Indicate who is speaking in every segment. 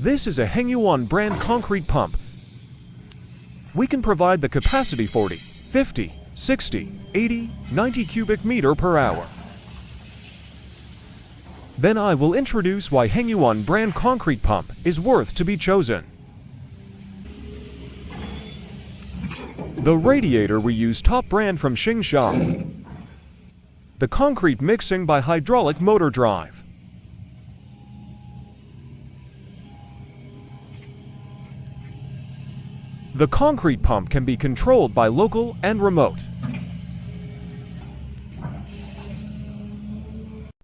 Speaker 1: This is a Hengyuan brand concrete pump. We can provide the capacity 40, 50, 60, 80, 90 cubic meter per hour. Then I will introduce why Hengyuan brand concrete pump is worth to be chosen. The radiator we use top brand from Hengyuan. The concrete mixing by hydraulic motor drive. The concrete pump can be controlled by local and remote.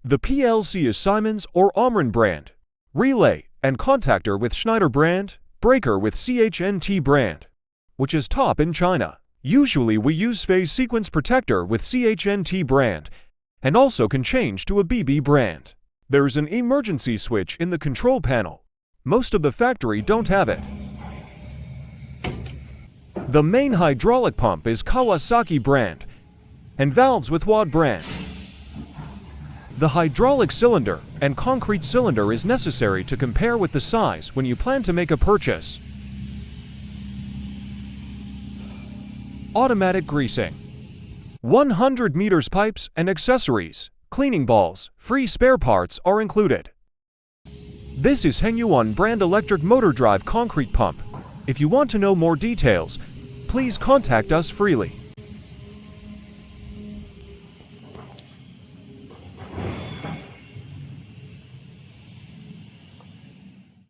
Speaker 1: The PLC is Siemens or Omron brand, relay and contactor with Schneider brand, breaker with CHNT brand, which is top in China. Usually we use phase sequence protector with CHNT brand and also can change to a BB brand. There is an emergency switch in the control panel. Most of the factory don't have it. The main hydraulic pump is Kawasaki brand and valves with WAD brand. The hydraulic cylinder and concrete cylinder is necessary to compare with the size when you plan to make a purchase. Automatic greasing. 100 meters pipes and accessories, cleaning balls, free spare parts are included. This is Hengyuan brand electric motor drive concrete pump. If you want to know more details, please contact us freely.